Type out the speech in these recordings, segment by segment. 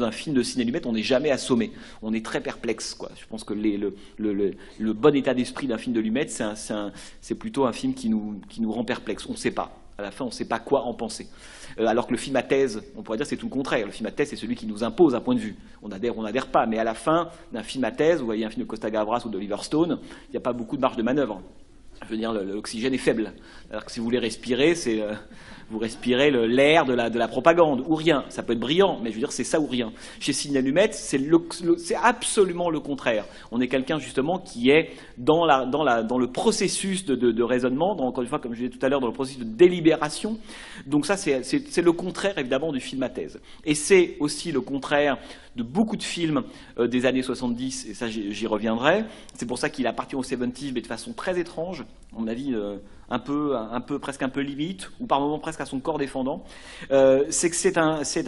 un film de Sidney Lumet, on n'est jamais assommé. On est très perplexe, quoi. Je pense que le bon état d'esprit d'un film de Lumet, c'est plutôt un film qui nous rend perplexe. On ne sait pas. À la fin, on ne sait pas quoi en penser. Alors que le film à thèse, on pourrait dire c'est tout le contraire. Le film à thèse, c'est celui qui nous impose un point de vue. On adhère ou on n'adhère pas. Mais à la fin d'un film à thèse, vous voyez un film de Costa Gavras ou d'Oliver Stone, il n'y a pas beaucoup de marge de manœuvre. Je veux dire, l'oxygène est faible. Alors que si vous voulez respirer, vous respirez l'air de la propagande, ou rien. Ça peut être brillant, mais je veux dire, c'est ça ou rien. Chez Sidney Lumet, c'est absolument le contraire. On est quelqu'un, justement, qui est dans le processus de raisonnement, encore une fois, comme je disais tout à l'heure, dans le processus de délibération. Donc ça, c'est le contraire, évidemment, du film à thèse. Et c'est aussi le contraire de beaucoup de films des années 70, et ça, j'y reviendrai. C'est pour ça qu'il appartient au 70s, mais de façon très étrange, à mon avis, presque un peu limite, ou par moments presque à son corps défendant. C'est que c'est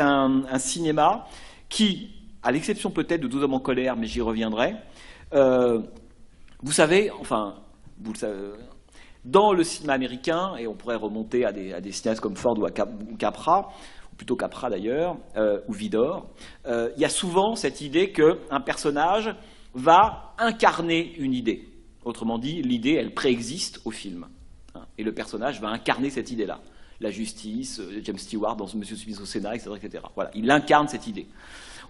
un cinéma qui, à l'exception peut-être de 12 hommes en colère, mais j'y reviendrai, vous savez, dans le cinéma américain, et on pourrait remonter à des cinéastes comme Ford ou Capra, ou plutôt Capra d'ailleurs, ou Vidor, il y a souvent cette idée qu'un personnage va incarner une idée. Autrement dit, l'idée, elle préexiste au film. Et le personnage va incarner cette idée-là. La justice, James Stewart dans Monsieur Smith au Sénat, etc., etc. Voilà, il incarne cette idée.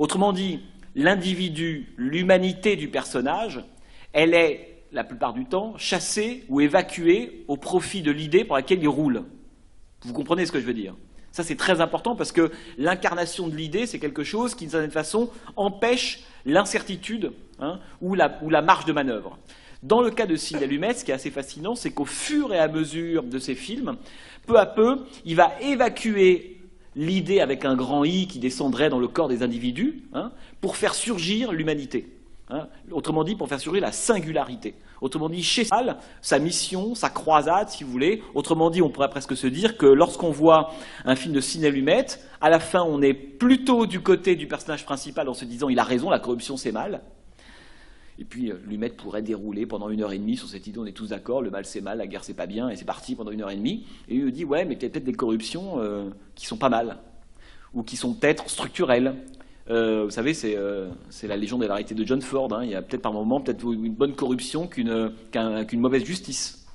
Autrement dit, l'individu, l'humanité du personnage, elle est, la plupart du temps, chassée ou évacuée au profit de l'idée pour laquelle il roule. Vous comprenez ce que je veux dire? Ça, c'est très important parce que l'incarnation de l'idée, c'est quelque chose qui, d'une certaine façon, empêche l'incertitude ou la marge de manœuvre. Dans le cas de Sidney Lumet, ce qui est assez fascinant, c'est qu'au fur et à mesure de ses films, peu à peu, il va évacuer l'idée avec un grand I qui descendrait dans le corps des individus pour faire surgir l'humanité. Autrement dit, pour faire surgir la singularité. Autrement dit, chez Salle, sa mission, sa croisade, si vous voulez, autrement dit, on pourrait presque se dire que lorsqu'on voit un film de Sidney Lumet, à la fin, on est plutôt du côté du personnage principal en se disant « il a raison, la corruption c'est mal ». Et puis Lumet pourrait dérouler pendant 1h30 sur cette idée, on est tous d'accord, le mal c'est mal, la guerre c'est pas bien, et c'est parti pendant 1h30. Et il dit, ouais, mais il y a peut-être des corruptions qui sont pas mal, ou qui sont peut-être structurelles. Vous savez, c'est la légende de la réalité de John Ford, il y a peut-être par moment une bonne corruption qu'une mauvaise justice.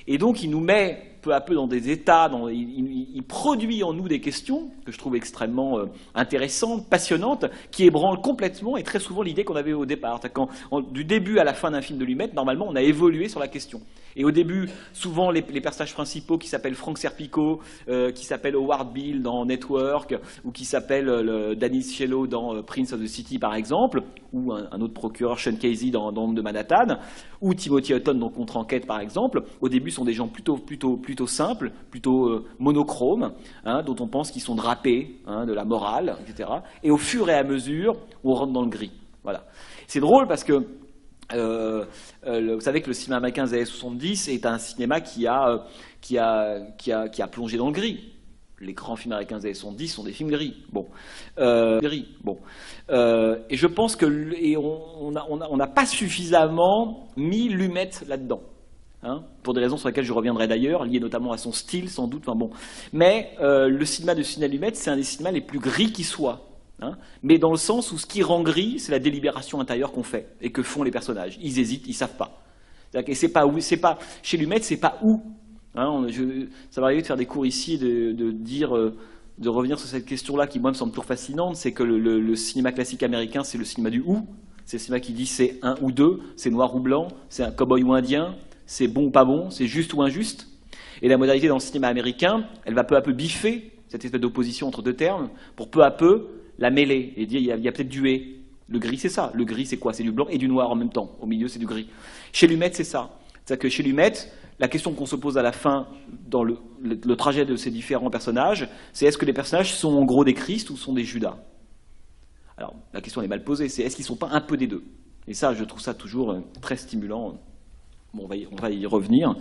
Et donc il nous met peu à peu dans des états, il produit en nous des questions que je trouve extrêmement intéressantes, passionnantes, qui ébranlent complètement et très souvent l'idée qu'on avait au départ. Du début à la fin d'un film de Lumet, normalement on a évolué sur la question. Et au début, souvent les personnages principaux qui s'appellent Frank Serpico, qui s'appellent Howard Beale dans Network, ou qui s'appellent Danny Cielo dans Prince of the City par exemple, ou un autre procureur, Sean Casey dans Homme de Manhattan, ou Timothy Hutton dans Contre-enquête par exemple, au début sont des gens plutôt simples, plutôt monochromes, dont on pense qu'ils sont drapés de la morale, etc. Et au fur et à mesure, on rentre dans le gris. Voilà. C'est drôle parce que vous savez que le cinéma américain des années 70 est un cinéma qui a plongé dans le gris. Les grands films américains des années 70 sont des films gris. Bon. Et je pense qu'on n'a pas suffisamment mis Lumet là-dedans. Pour des raisons sur lesquelles je reviendrai d'ailleurs, liées notamment à son style sans doute. Mais le cinéma de Sidney Lumet, c'est un des cinémas les plus gris qui soit. Mais dans le sens où ce qui rend gris, c'est la délibération intérieure qu'on fait et que font les personnages. Ils hésitent, ils savent pas. Et c'est pas où, chez Lumet, c'est pas où. Ça va arriver de faire des cours ici, de revenir sur cette question-là qui moi me semble toujours fascinante, c'est que le cinéma classique américain, c'est le cinéma du où. C'est le cinéma qui dit c'est un ou deux, c'est noir ou blanc, c'est un cow-boy ou indien, c'est bon ou pas bon, c'est juste ou injuste. Et la modalité dans le cinéma américain, elle va peu à peu biffer cette espèce d'opposition entre deux termes pour peu à peu la mêler et dire il y a peut-être du et. Le gris, c'est ça. Le gris, c'est quoi? C'est du blanc et du noir en même temps. Au milieu, c'est du gris. Chez Lumet, c'est ça. C'est-à-dire que chez Lumet, la question qu'on se pose à la fin dans le trajet de ces différents personnages, c'est est-ce que les personnages sont en gros des Christ ou sont des Judas? Alors, la question est mal posée. C'est est-ce qu'ils ne sont pas un peu des deux? Et ça, je trouve ça toujours très stimulant. Bon, on va y revenir.